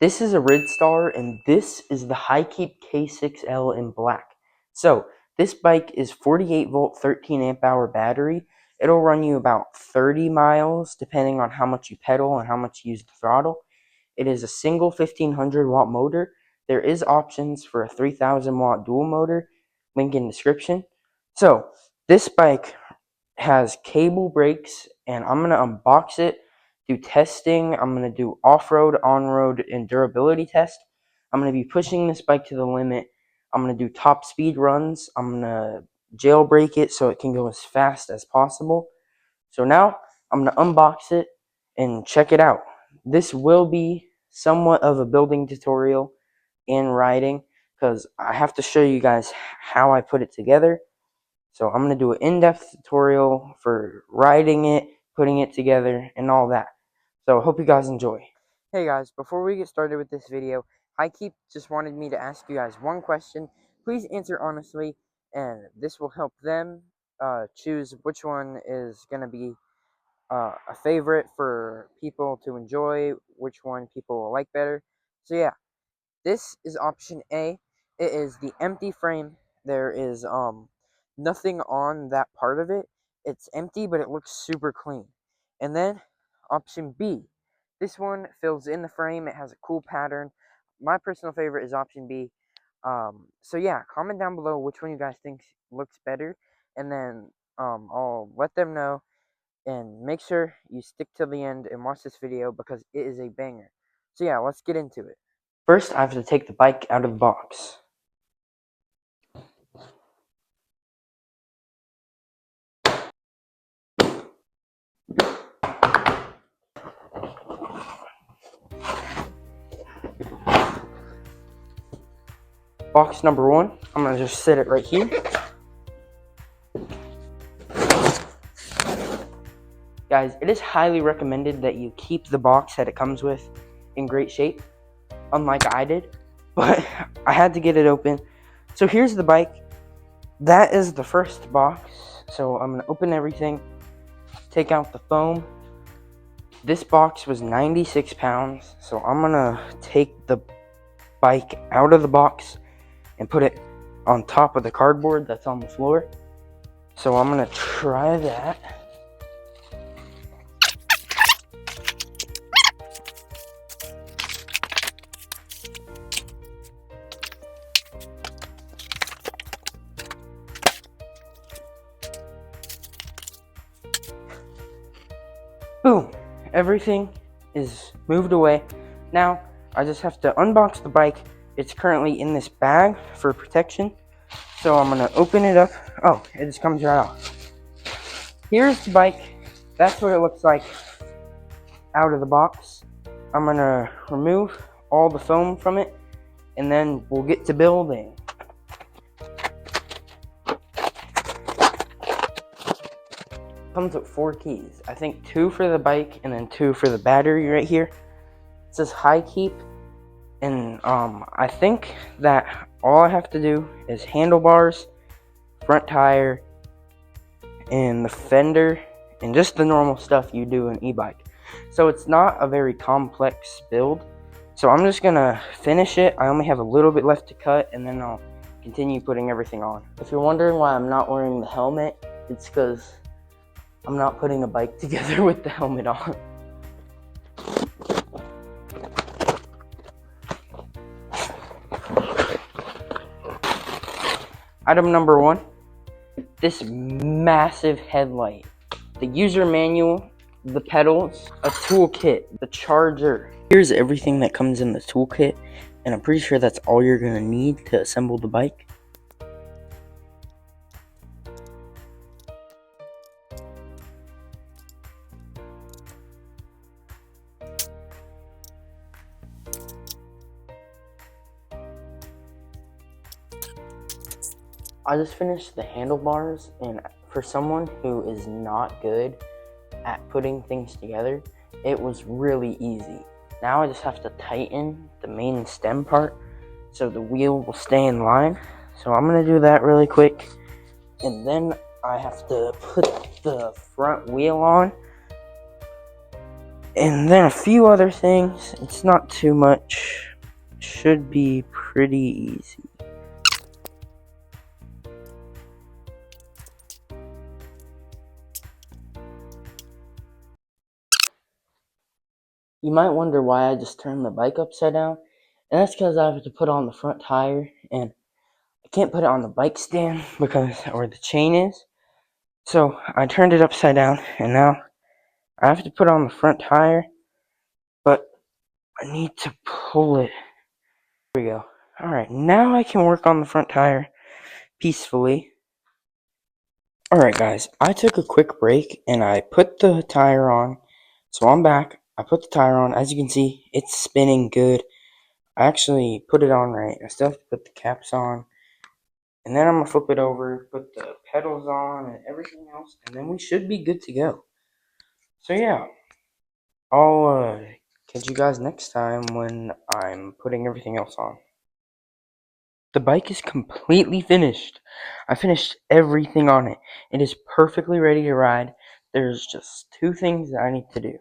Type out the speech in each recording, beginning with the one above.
This is a Ridstar, and this is the HiKeep K6-L in black. So, this bike is 48 volt, 13 amp hour battery. It'll run you about 30 miles, depending on how much you pedal and how much you use the throttle. It is a single 1500 watt motor. There is options for a 3000 watt dual motor, link in description. So, this bike has cable brakes, and I'm going to unbox it, do testing. I'm going to do off-road, on-road, and durability test. I'm going to be pushing this bike to the limit. I'm going to do top speed runs. I'm going to jailbreak it so it can go as fast as possible. So now I'm going to unbox it and check it out. This will be somewhat of a building tutorial and riding, because I have to show you guys how I put it together. So I'm going to do an in-depth tutorial for riding it, putting it together, and all that. So I hope you guys enjoy. Hey guys, before we get started with this video, HiKeep just wanted me to ask you guys one question. Please answer honestly, and this will help them choose which one is going to be a favorite for people to enjoy, which one people will like better. So yeah, this is option A. It is the empty frame. There is nothing on that part of it. It's empty, but it looks super clean. And then option B. This one fills in the frame. It has a cool pattern. My personal favorite is option B. So yeah, comment down below which one you guys think looks better, and then I'll let them know. And make sure you stick till the end and watch this video, because it is a banger. So yeah, let's get into it. First, I have to take the bike out of the box. Box number one, I'm going to just sit it right here. Guys, it is highly recommended that you keep the box that it comes with in great shape, unlike I did, but I had to get it open. So here's the bike. That is the first box. So I'm going to open everything, take out the foam. This box was 96 pounds, so I'm going to take the bike out of the box and put it on top of the cardboard that's on the floor. So I'm going to try that. Boom! Everything is moved away. Now I just have to unbox the bike. It's currently in this bag for protection. So I'm going to open it up. Oh, it just comes right off. Here's the bike. That's what it looks like out of the box. I'm going to remove all the foam from it, and then we'll get to building. Comes with 4 keys. I think 2 for the bike and then 2 for the battery right here. It says HiKeep, and I think that all I have to do is handlebars, front tire, and the fender, and just the normal stuff you do in e-bike. So it's not a very complex build. So I'm just gonna finish it. I only have a little bit left to cut, and then I'll continue putting everything on. If you're wondering why I'm not wearing the helmet, it's because I'm not putting a bike together with the helmet on. Item number 1, this massive headlight, the user manual, the pedals, a toolkit, the charger. Here's everything that comes in the toolkit, and I'm pretty sure that's all you're gonna need to assemble the bike. I just finished the handlebars, and for someone who is not good at putting things together, it was really easy. Now I just have to tighten the main stem part so the wheel will stay in line. So I'm going to do that really quick, and then I have to put the front wheel on. And then a few other things. It's not too much. Should be pretty easy. You might wonder why I just turned the bike upside down. And that's because I have to put on the front tire. And I can't put it on the bike stand because where the chain is. So I turned it upside down. And now I have to put on the front tire. But I need to pull it. There we go. Alright, now I can work on the front tire peacefully. Alright guys, I took a quick break and I put the tire on. So I'm back. I put the tire on. As you can see, it's spinning good. I actually put it on right. I still have to put the caps on. And then I'm going to flip it over, put the pedals on and everything else. And then we should be good to go. So yeah, I'll catch you guys next time when I'm putting everything else on. The bike is completely finished. I finished everything on it. It is perfectly ready to ride. There's just two things that I need to do.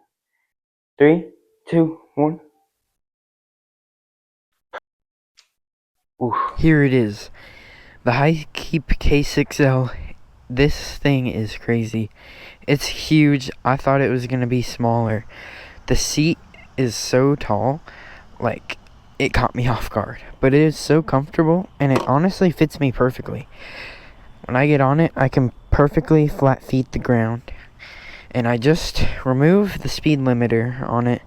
3, 2, 1. Ooh. Here it is. The HiKeep K6-L. This thing is crazy. It's huge. I thought it was going to be smaller. The seat is so tall. Like, it caught me off guard. But it is so comfortable, and it honestly fits me perfectly. When I get on it, I can perfectly flat feet the ground. And I just removed the speed limiter on it.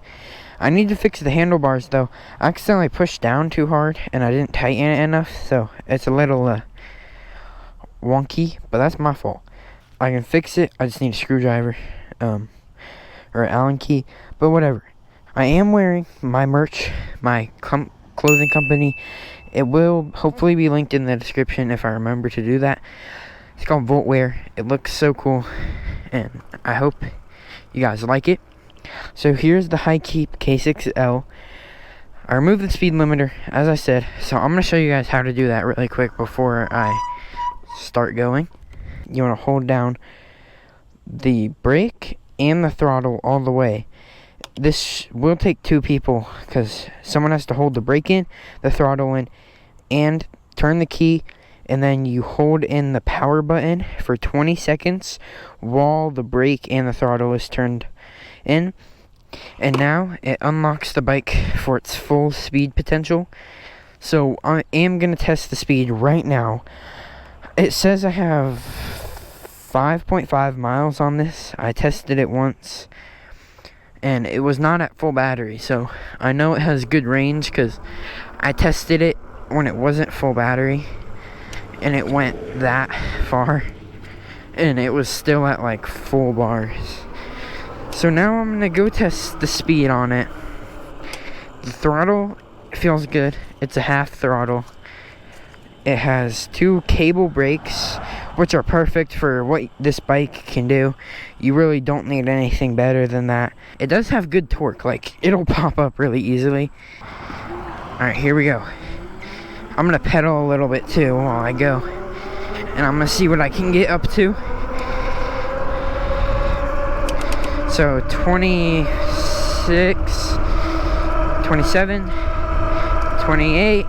I need to fix the handlebars though. I accidentally pushed down too hard and I didn't tighten it enough, so it's a little wonky, but that's my fault. I can fix it. I just need a screwdriver or an Allen key, but whatever. I am wearing my merch, my clothing company. It will hopefully be linked in the description if I remember to do that. It's called Voltwear. It looks so cool, and I hope you guys like it. So here's the HiKeep K6-L. I removed the speed limiter, as I said. So I'm going to show you guys how to do that really quick before I start going. You want to hold down the brake and the throttle all the way. This will take 2 people because someone has to hold the brake in, the throttle in, and turn the key. And then you hold in the power button for 20 seconds while the brake and the throttle is turned in. And now it unlocks the bike for its full speed potential. So I am going to test the speed right now. It says I have 5.5 miles on this. I tested it once and it was not at full battery, so I know it has good range because I tested it when it wasn't full battery and it went that far and it was still at like full bars. So now I'm gonna go test the speed on it. The throttle feels good. It's a half throttle. It has 2 cable brakes, which are perfect for what this bike can do. You really don't need anything better than that. It does have good torque, like it'll pop up really easily. Alright, here we go. I'm gonna pedal a little bit too while I go, and I'm gonna see what I can get up to. So 26, 27, 28,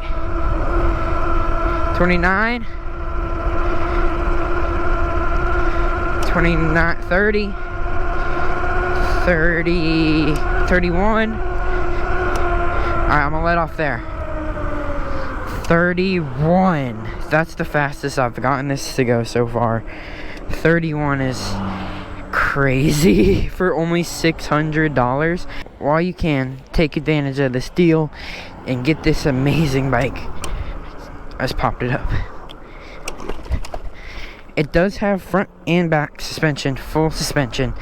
29, 29, 30, 30, 31. Alright, I'm gonna let off there. 31. That's the fastest I've gotten this to go so far. 31 is crazy for only $600. While you can, take advantage of this deal and get this amazing bike. I just popped it up. It does have front and back suspension, full suspension.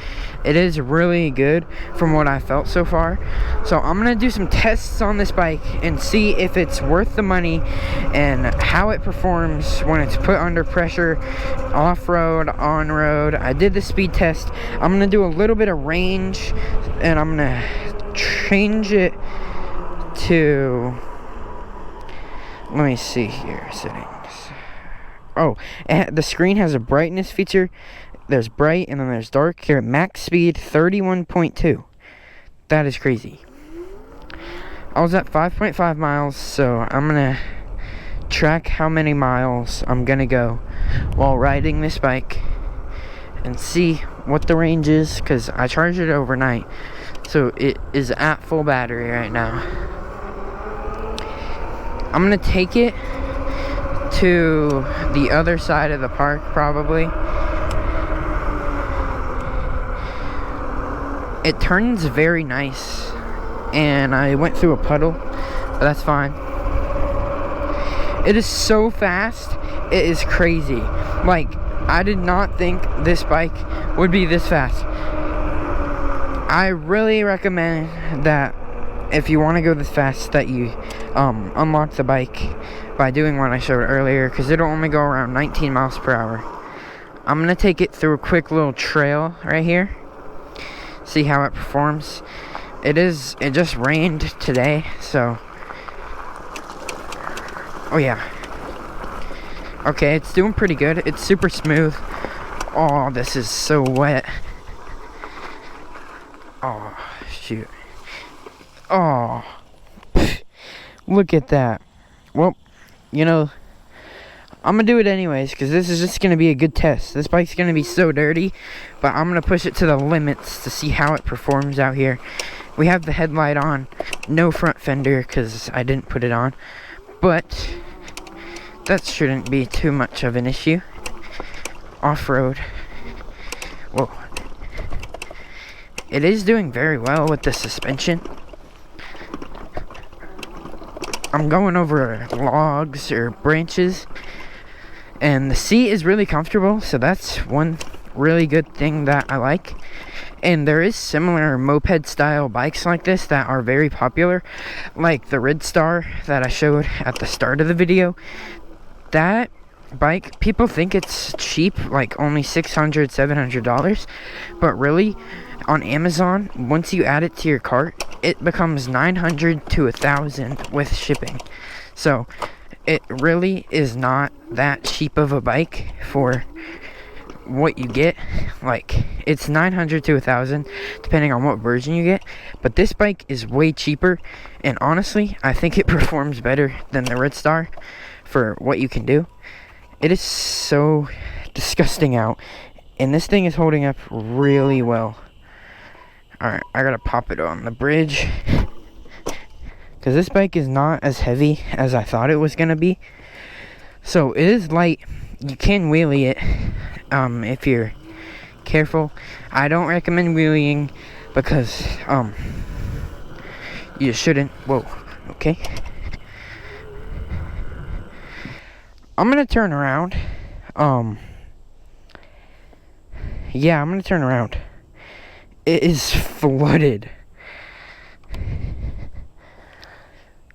It is really good from what I felt so far. So I'm gonna do some tests on this bike and see if it's worth the money and how it performs when it's put under pressure, off-road, on-road. I did the speed test. I'm gonna do a little bit of range and I'm gonna change it to, let me see here, settings. Oh, the screen has a brightness feature. There's bright and then there's dark. Here at max speed 31.2. That is crazy. I was at 5.5 miles, so I'm gonna track how many miles I'm gonna go while riding this bike and see what the range is, because I charged it overnight, so it is at full battery right now. I'm gonna take it to the other side of the park probably. It turns very nice, and I went through a puddle, but that's fine. It is so fast, it is crazy. Like, I did not think this bike would be this fast. I really recommend that if you want to go this fast, that you unlock the bike by doing what I showed earlier, because it'll only go around 19 miles per hour. I'm going to take it through a quick little trail right here. See how it performs. It just rained today, so oh yeah. Okay, it's doing pretty good. It's super smooth. Oh, this is so wet. Oh, shoot. Oh, look at that. Well, you know, I'm gonna do it anyways, because this is just gonna be a good test. This bike's gonna be so dirty, but I'm gonna push it to the limits to see how it performs out here. We have the headlight on, no front fender because I didn't put it on, but that shouldn't be too much of an issue. Off-road. Whoa. It is doing very well with the suspension. I'm going over logs or branches, and the seat is really comfortable, so that's one really good thing that I like. And there is similar moped style bikes like this that are very popular, like the Ridstar that I showed at the start of the video. That bike, people think it's cheap, like only $600, $700, but really on Amazon, once you add it to your cart, it becomes $900 to $1,000 with shipping. So it really is not that cheap of a bike for what you get. Like, it's $900 to $1,000 depending on what version you get, but this bike is way cheaper, and honestly I think it performs better than the Ridstar for what you can do. It is so disgusting out, and this thing is holding up really well. Alright, I gotta pop it on the bridge, because this bike is not as heavy as I thought it was gonna be. So it is light. You can wheelie it if you're careful. I don't recommend wheeling because you shouldn't. Whoa, okay. I'm gonna turn around. Yeah, I'm gonna turn around. It is flooded.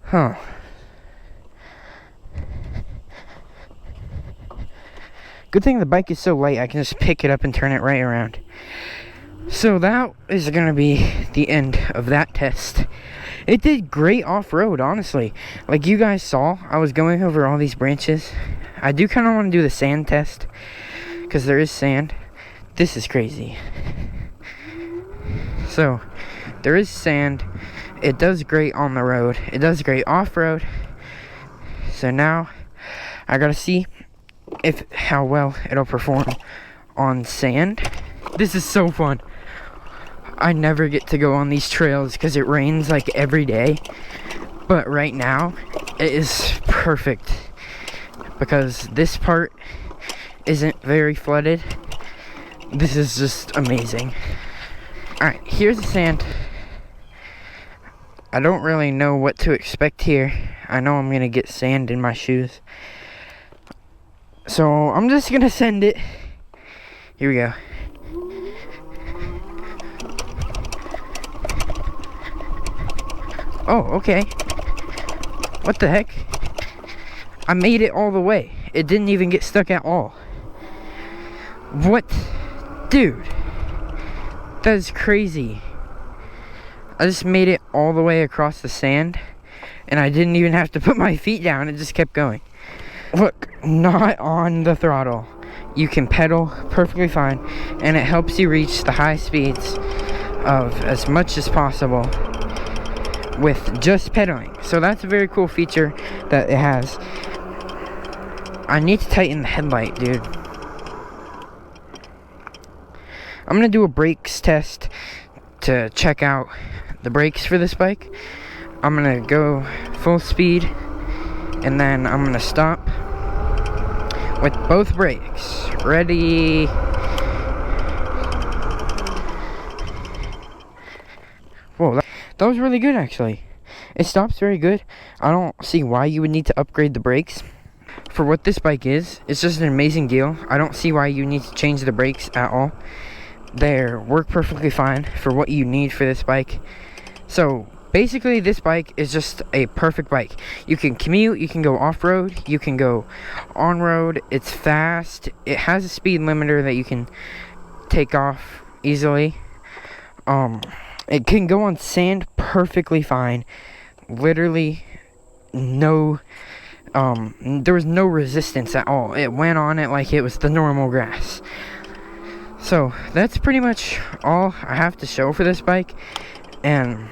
Huh. Good thing the bike is so light, I can just pick it up and turn it right around. So that is going to be the end of that test. It did great off-road, honestly. Like you guys saw, I was going over all these branches. I do kind of want to do the sand test, because there is sand. This is crazy. So, there is sand. It does great on the road. It does great off-road. So now, I gotta see how well it'll perform on sand. This is so fun. I never get to go on these trails because it rains like every day, but right now it is perfect because this part isn't very flooded. This is just amazing. Alright, here's the sand. I don't really know what to expect here. I know I'm gonna get sand in my shoes, so I'm just gonna send it. Here we go. Oh, okay. What the heck? I made it all the way. It didn't even get stuck at all. What? Dude. That is crazy. I just made it all the way across the sand, and I didn't even have to put my feet down. It just kept going. Look, not on the throttle. You can pedal perfectly fine, and it helps you reach the high speeds of as much as possible with just pedaling. So that's a very cool feature that it has. I need to tighten the headlight, dude. I'm gonna do a brakes test to check out the brakes for this bike. I'm gonna go full speed and then I'm gonna stop with both brakes. Ready? Whoa, that was really good actually. It stops very good. I don't see why you would need to upgrade the brakes. For what this bike is, it's just an amazing deal. I don't see why you need to change the brakes at all. They work perfectly fine for what you need for this bike. So basically this bike is just a perfect bike. You can commute, you can go off-road, you can go on-road. It's fast. It has a speed limiter that you can take off easily. It can go on sand perfectly fine. Literally no there was no resistance at all. It went on it like it was the normal grass. So that's pretty much all I have to show for this bike. And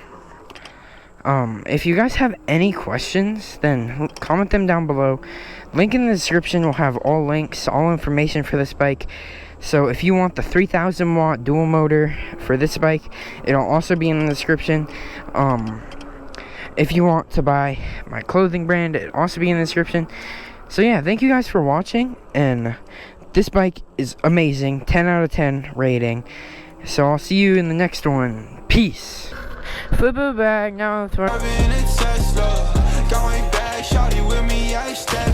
if you guys have any questions, then comment them down below. Link in the description will have all links, all information for this bike. So if you want the 3000 watt dual motor for this bike, it'll also be in the description. If you want to buy my clothing brand, it'll also be in the description. So yeah, thank you guys for watching, and this bike is amazing, 10 out of 10 rating. So I'll see you in the next one. Peace. Flip it back now. Going back, shawty with me, I step